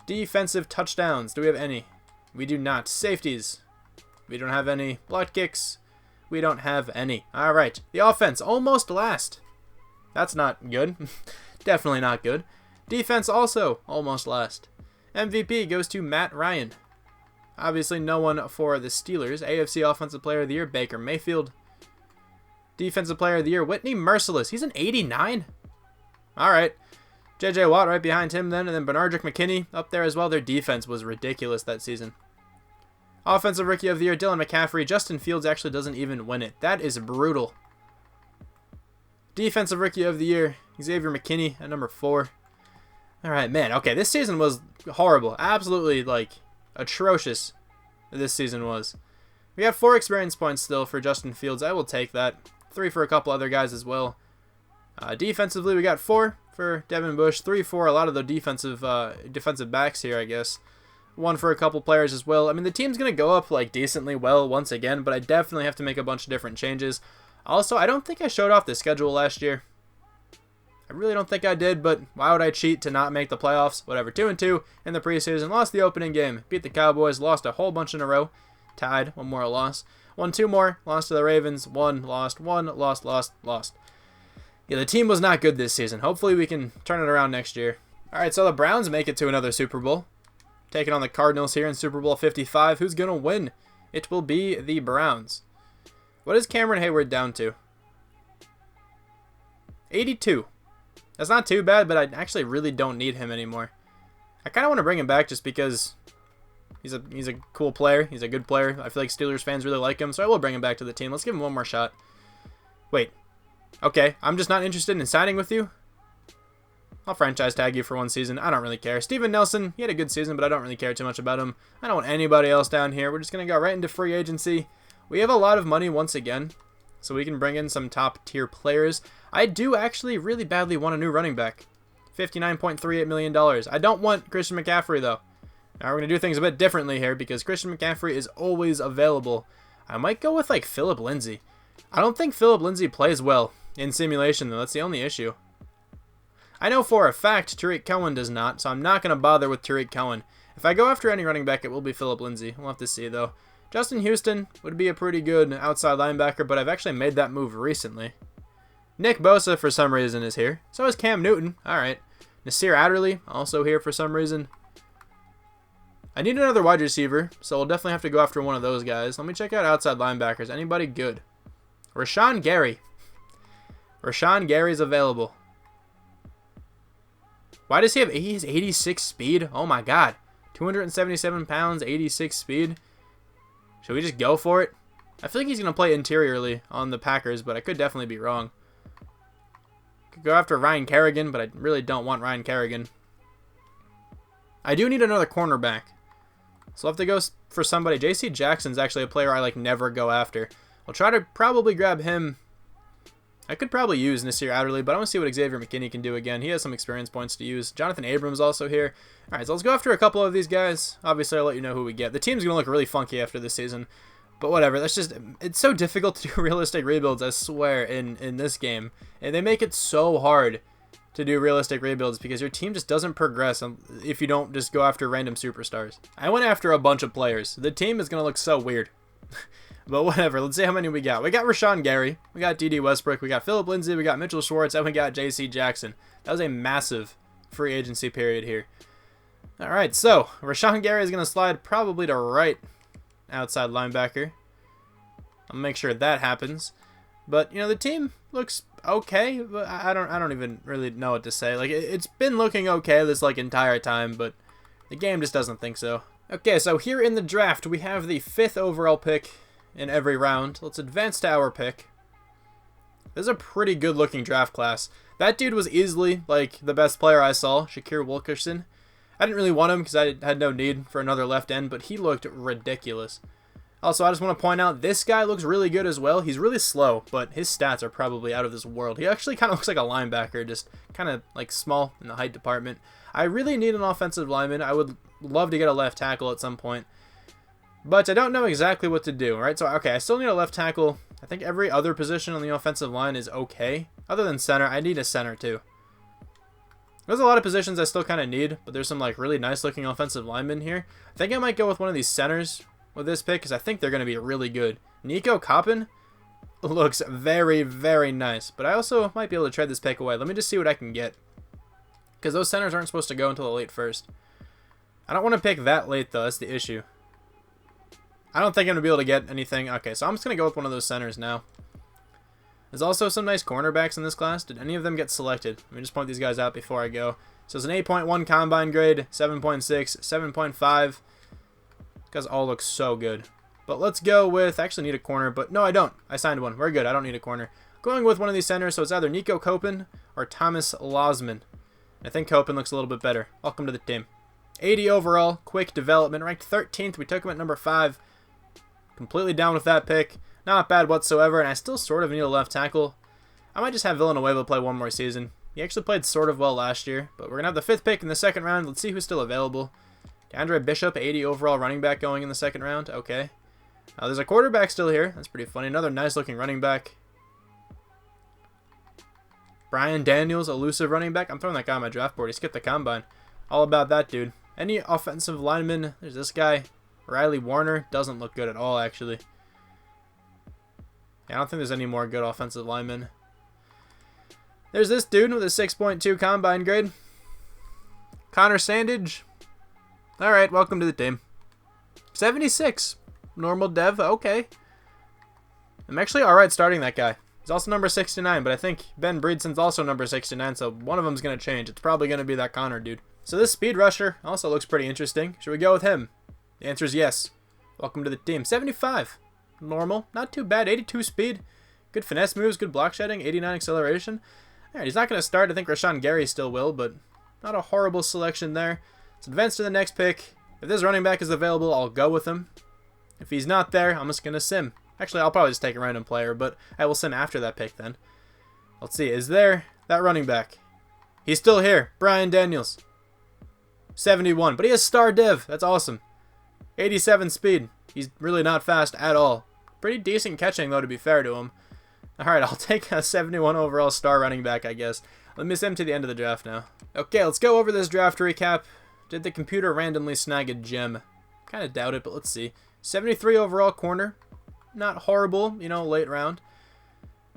Defensive touchdowns. Do we have any? We do not. Safeties. We don't have any. Blocked kicks. We don't have any. All right. The offense, almost last. That's not good. Definitely not good. Defense also almost last. MVP goes to Matt Ryan. Obviously no one for the Steelers. AFC Offensive Player of the Year, Baker Mayfield. Defensive Player of the Year, Whitney Merciless. He's an 89. All right. J.J. Watt right behind him then, and then Bernardrick McKinney up there as well. Their defense was ridiculous that season. Offensive Rookie of the Year, Dylan McCaffrey. Justin Fields actually doesn't even win it. That is brutal. Defensive Rookie of the Year, Xavier McKinney at number 4. All right, man. Okay, this season was horrible. Absolutely, atrocious this season was. We have 4 experience points still for Justin Fields. I will take that. 3 for a couple other guys as well. Defensively, we got 4 for Devin Bush. 3 for a lot of the defensive backs here, I guess. 1 for a couple players as well. I mean, the team's going to go up decently well once again, but I definitely have to make a bunch of different changes. Also, I don't think I showed off the schedule last year. I really don't think I did, but why would I cheat to not make the playoffs? Whatever. 2-2 in the preseason. Lost the opening game. Beat the Cowboys. Lost a whole bunch in a row. Tied. 1 more loss. Won 2 more. Lost to the Ravens. 1. Lost. 1. Lost. Yeah, the team was not good this season. Hopefully we can turn it around next year. Alright, so the Browns make it to another Super Bowl. Taking on the Cardinals here in Super Bowl 55. Who's going to win? It will be the Browns. What is Cameron Hayward down to? 82. That's not too bad, but I actually really don't need him anymore. I kind of want to bring him back just because he's a cool player. He's a good player. I feel like Steelers fans really like him, so I will bring him back to the team. Let's give him one more shot. Wait. Okay, I'm just not interested in signing with you. I'll franchise tag you for one season. I don't really care. Steven Nelson, he had a good season, but I don't really care too much about him. I don't want anybody else down here. We're just going to go right into free agency. We have a lot of money once again, so we can bring in some top-tier players. I do actually really badly want a new running back. $59.38 million. I don't want Christian McCaffrey, though. Now we're going to do things a bit differently here because Christian McCaffrey is always available. I might go with, like, Phillip Lindsay. I don't think Phillip Lindsay plays well in simulation, though. That's the only issue. I know for a fact Tariq Cohen does not, so I'm not going to bother with Tariq Cohen. If I go after any running back, it will be Phillip Lindsay. We'll have to see, though. Justin Houston would be a pretty good outside linebacker, but I've actually made that move recently. Nick Bosa, for some reason, is here. So is Cam Newton. Alright. Nasir Adderley, also here for some reason. I need another wide receiver, so we'll definitely have to go after one of those guys. Let me check out outside linebackers. Anybody good? Rashawn Gary. Rashawn Gary's available. Why does he have 86 speed? Oh my god. 277 pounds, 86 speed. Should we just go for it? I feel like he's going to play interiorly on the Packers, but I could definitely be wrong. Could go after Ryan Kerrigan, but I really don't want Ryan Kerrigan. I do need another cornerback. So I'll have to go for somebody. J.C. Jackson's actually a player I never go after. I'll try to probably grab him. I could probably use Nasir Adderley, but I want to see what Xavier McKinney can do again. He has some experience points to use. Jonathan Abrams also here. Alright, so let's go after a couple of these guys. Obviously, I'll let you know who we get. The team's going to look really funky after this season. But whatever, that's just... It's so difficult to do realistic rebuilds, I swear, in this game. And they make it so hard to do realistic rebuilds because your team just doesn't progress if you don't just go after random superstars. I went after a bunch of players. The team is going to look so weird. But whatever, let's see how many we got. We got Rashawn Gary, we got D.D. Westbrook, we got Phillip Lindsay, we got Mitchell Schwartz, and we got J.C. Jackson. That was a massive free agency period here. Alright, so Rashawn Gary is going to slide probably to right outside linebacker. I'll make sure that happens. But, the team looks okay, but I don't even really know what to say. It's been looking okay this, entire time, but the game just doesn't think so. Okay, so here in the draft, we have the 5th overall pick in every round. Let's advance to our pick. This is a pretty good looking draft class. That dude was easily the best player I saw, Shakir Wilkerson. I didn't really want him because I had no need for another left end, but he looked ridiculous. Also, I just want to point out, this guy looks really good as well. He's really slow, but his stats are probably out of this world. He actually kind of looks like a linebacker, just kind of small in the height department. I really need an offensive lineman. I would love to get a left tackle at some point. But I don't know exactly what to do, right? So, okay, I still need a left tackle. I think every other position on the offensive line is okay. Other than center, I need a center too. There's a lot of positions I still kind of need, but there's some really nice looking offensive linemen here. I think I might go with one of these centers with this pick because I think they're going to be really good. Nico Coppin looks very, very nice, but I also might be able to trade this pick away. Let me just see what I can get because those centers aren't supposed to go until the late first. I don't want to pick that late though, that's the issue. I don't think I'm going to be able to get anything. Okay, so I'm just going to go with one of those centers now. There's also some nice cornerbacks in this class. Did any of them get selected? Let me just point these guys out before I go. So it's an 8.1 combine grade, 7.6, 7.5. Guys all look so good. But let's go with... I actually need a corner, but no, I don't. I signed one. We're good. I don't need a corner. Going with one of these centers, so it's either Nico Coppin or Thomas Losman. I think Coppin looks a little bit better. Welcome to the team. 80 overall, quick development, ranked 13th. We took him at number 5. Completely down with that pick. Not bad whatsoever, and I still sort of need a left tackle. I might just have Villanueva play one more season. He actually played sort of well last year, but we're going to have the 5th pick in the 2nd round. Let's see who's still available. DeAndre Bishop, 80 overall running back going in the 2nd round. Okay. There's a quarterback still here. That's pretty funny. Another nice looking running back. Brian Daniels, elusive running back. I'm throwing that guy on my draft board. He skipped the combine. All about that dude. Any offensive linemen? There's this guy. Riley Warner. Doesn't look good at all, actually. Yeah, I don't think there's any more good offensive linemen. There's this dude with a 6.2 combine grade. Connor Sandage. Alright, welcome to the team. 76. Normal dev, okay. I'm actually alright starting that guy. He's also number 69, but I think Ben Breedson's also number 69, so one of them's going to change. It's probably going to be that Connor dude. So this speed rusher also looks pretty interesting. Should we go with him? The answer is yes. Welcome to the team. 75. Normal. Not too bad. 82 speed. Good finesse moves, good block shedding, 89 acceleration. Alright, he's not going to start. I think Rashawn Gary still will, but not a horrible selection there. Let's advance to the next pick. If this running back is available, I'll go with him. If he's not there, I'm just going to sim. Actually, I'll probably just take a random player, but I will sim after that pick then. Let's see, is there that running back? He's still here. Brian Daniels. 71, but he has star div. That's awesome. 87 speed. He's really not fast at all. Pretty decent catching, though, to be fair to him. Alright, I'll take a 71 overall star running back, I guess. Let me sim to the end of the draft now. Okay, let's go over this draft recap. Did the computer randomly snag a gem? Kind of doubt it, but let's see. 73 overall corner. Not horrible, you know, late round.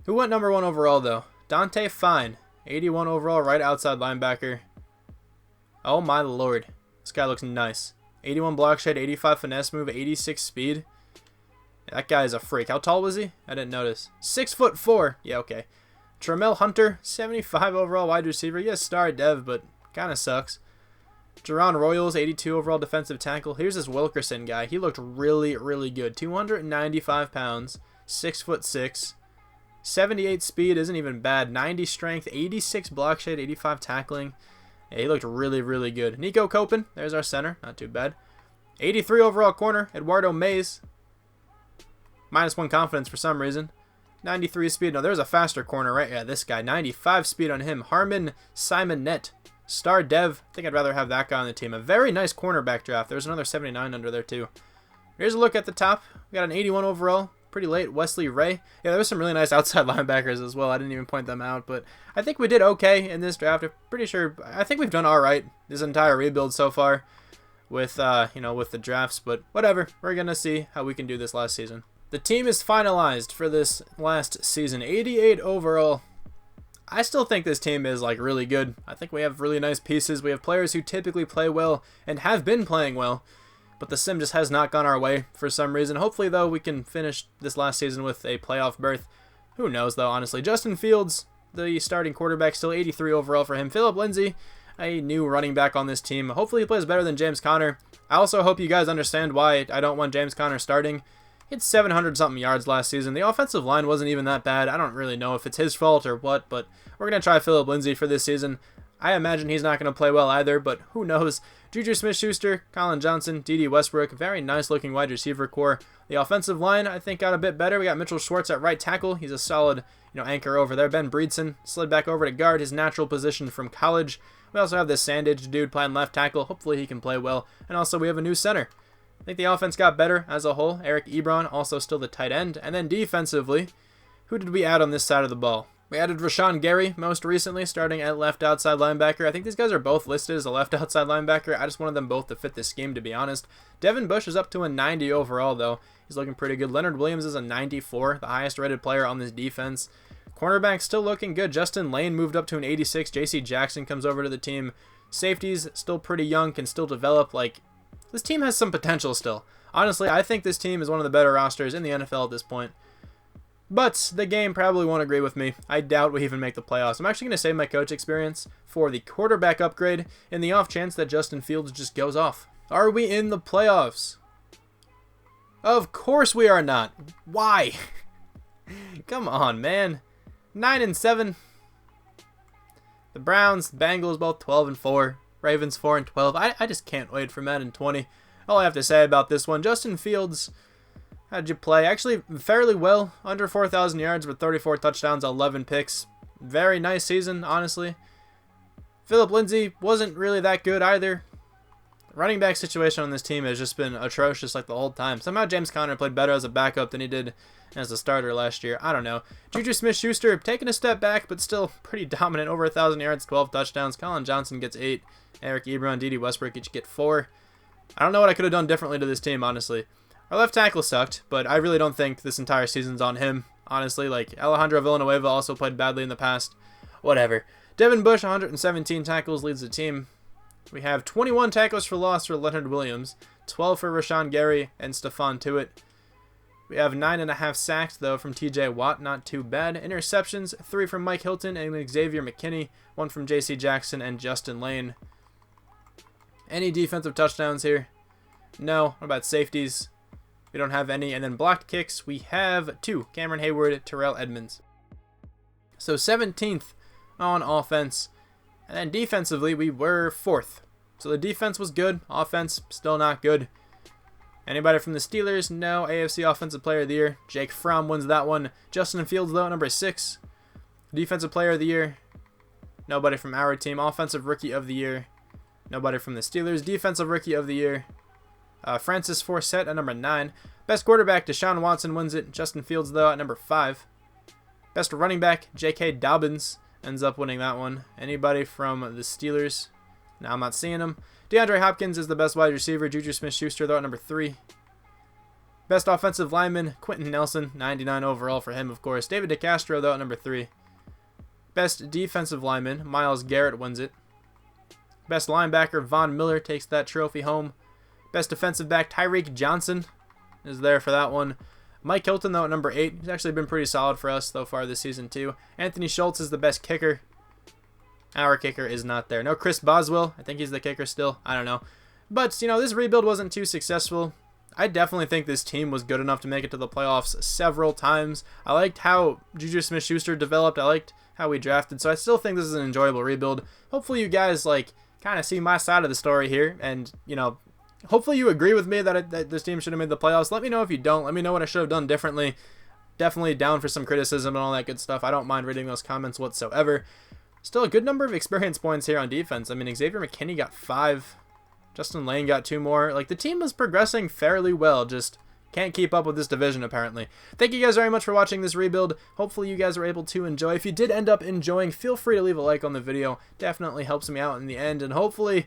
Who went number 1 overall, though? Dante Fine. 81 overall, right outside linebacker. Oh, my lord. This guy looks nice. 81 block shed, 85 finesse move, 86 speed. That guy is a freak. How tall was he? I didn't notice. 6'4". Yeah, okay. Tramel Hunter, 75 overall wide receiver. Yes, star dev, but kind of sucks. Jerron Royals, 82 overall defensive tackle. Here's this Wilkerson guy. He looked really, really good. 295 pounds, 6'6". 78 speed isn't even bad. 90 strength, 86 block shed, 85 tackling. Yeah, he looked really, really good. Nico Copen, there's our center. Not too bad. 83 overall corner, Eduardo Mays. -1 confidence for some reason. 93 speed. No, there's a faster corner, right? Yeah, this guy. 95 speed on him. Harmon Simonet. Star Dev. I think I'd rather have that guy on the team. A very nice cornerback draft. There's another 79 under there, too. Here's a look at the top. We got an 81 overall. Pretty late. Wesley Ray. Yeah, there was some really nice outside linebackers as well. I didn't even point them out, but I think we did okay in this draft. I'm pretty sure. I think we've done all right this entire rebuild so far with, with the drafts, but whatever. We're going to see how we can do this last season. The team is finalized for this last season. 88 overall. I still think this team is like really good. I think we have really nice pieces. We have players who typically play well and have been playing well, but the sim just has not gone our way for some reason. Hopefully, though, we can finish this last season with a playoff berth. Who knows, though, honestly. Justin Fields, the starting quarterback, still 83 overall for him. Philip Lindsay, a new running back on this team. Hopefully, he plays better than James Conner. I also hope you guys understand why I don't want James Conner starting. He had 700-something yards last season. The offensive line wasn't even that bad. I don't really know if it's his fault or what, but we're going to try Philip Lindsay for this season. I imagine he's not going to play well either, but who knows. JuJu Smith-Schuster, Colin Johnson, D.D. Westbrook, very nice-looking wide receiver core. The offensive line, I think, got a bit better. We got Mitchell Schwartz at right tackle. He's a solid, anchor over there. Ben Breedson slid back over to guard, his natural position from college. We also have this Sandage dude playing left tackle. Hopefully he can play well. And also we have a new center. I think the offense got better as a whole. Eric Ebron, also still the tight end. And then defensively, who did we add on this side of the ball? We added Rashawn Gary most recently, starting at left outside linebacker. I think these guys are both listed as a left outside linebacker. I just wanted them both to fit this scheme, to be honest. Devin Bush is up to a 90 overall, though. He's looking pretty good. Leonard Williams is a 94, the highest rated player on this defense. Cornerback still looking good. Justin Lane moved up to an 86. J.C. Jackson comes over to the team. Safeties still pretty young, can still develop. This team has some potential still. Honestly, I think this team is one of the better rosters in the NFL at this point. But the game probably won't agree with me. I doubt we even make the playoffs. I'm actually going to save my coach experience for the quarterback upgrade in the off chance that Justin Fields just goes off. Are we in the playoffs? Of course we are not. Why? Come on, man. 9-7. The Browns, Bengals, both 12-4. Ravens 4-12. I just can't wait for Madden 20. All I have to say about this one, Justin Fields, how'd you play? Actually, fairly well. Under 4,000 yards with 34 touchdowns, 11 picks. Very nice season, honestly. Philip Lindsay wasn't really that good either. The running back situation on this team has just been atrocious the whole time. Somehow James Conner played better as a backup than he did as a starter last year. I don't know. JuJu Smith-Schuster taking a step back, but still pretty dominant. Over 1,000 yards, 12 touchdowns. Colin Johnson gets 8. Eric Ebron, D.D. Westbrook each get 4. I don't know what I could have done differently to this team, honestly. Our left tackle sucked, but I really don't think this entire season's on him, honestly. Alejandro Villanueva also played badly in the past. whatever. Devin Bush, 117 tackles, leads the team. We have 21 tackles for loss for Leonard Williams, 12 for Rashawn Gary and Stephon Tuitt. We have 9.5 sacks, though, from TJ Watt, not too bad. Interceptions, 3 from Mike Hilton and Xavier McKinney, 1 from JC Jackson and Justin Lane. Any defensive touchdowns here? No. What about safeties? We don't have any. And then blocked kicks, we have 2. Cameron Hayward, Terrell Edmonds. So 17th on offense. And then defensively, we were 4th. So the defense was good. Offense, still not good. Anybody from the Steelers? No. AFC Offensive Player of the Year. Jake Fromm wins that one. Justin Fields, though, number 6. Defensive Player of the Year. Nobody from our team. Offensive Rookie of the Year. Nobody from the Steelers. Defensive Rookie of the Year. Francis Forsett at number 9. Best quarterback, Deshaun Watson wins it. Justin Fields, though, at number 5. Best running back, J.K. Dobbins ends up winning that one. Anybody from the Steelers? No, I'm not seeing him. DeAndre Hopkins is the best wide receiver. JuJu Smith-Schuster, though, at number 3. Best offensive lineman, Quentin Nelson, 99 overall for him, of course. David DeCastro, though, at number 3. Best defensive lineman, Myles Garrett wins it. Best linebacker, Von Miller takes that trophy home. Best defensive back, Tyreek Johnson is there for that one. Mike Hilton, though, at number 8. He's actually been pretty solid for us so far this season, too. Anthony Schultz is the best kicker. Our kicker is not there. No Chris Boswell. I think he's the kicker still. I don't know. But, you know, this rebuild wasn't too successful. I definitely think this team was good enough to make it to the playoffs several times. I liked how JuJu Smith-Schuster developed. I liked how we drafted. So I still think this is an enjoyable rebuild. Hopefully you guys, like, kind of see my side of the story here. And, you know, hopefully you agree with me that this team should have made the playoffs. Let me know if you don't. Let me know what I should have done differently. Definitely down for some criticism and all that good stuff. I don't mind reading those comments whatsoever. Still a good number of experience points here on defense. I mean, Xavier McKinney got 5. Justin Lane got 2 more. Like, the team was progressing fairly well. Just can't keep up with this division, apparently. Thank you guys very much for watching this rebuild. Hopefully you guys were able to enjoy. If you did end up enjoying, feel free to leave a like on the video. Definitely helps me out in the end. And hopefully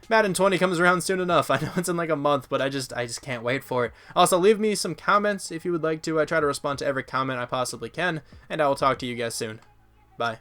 Madden 20 comes around soon enough. I know it's in like a month, but I just can't wait for it. Also, leave me some comments if you would like to. I try to respond to every comment I possibly can. And I will talk to you guys soon. Bye.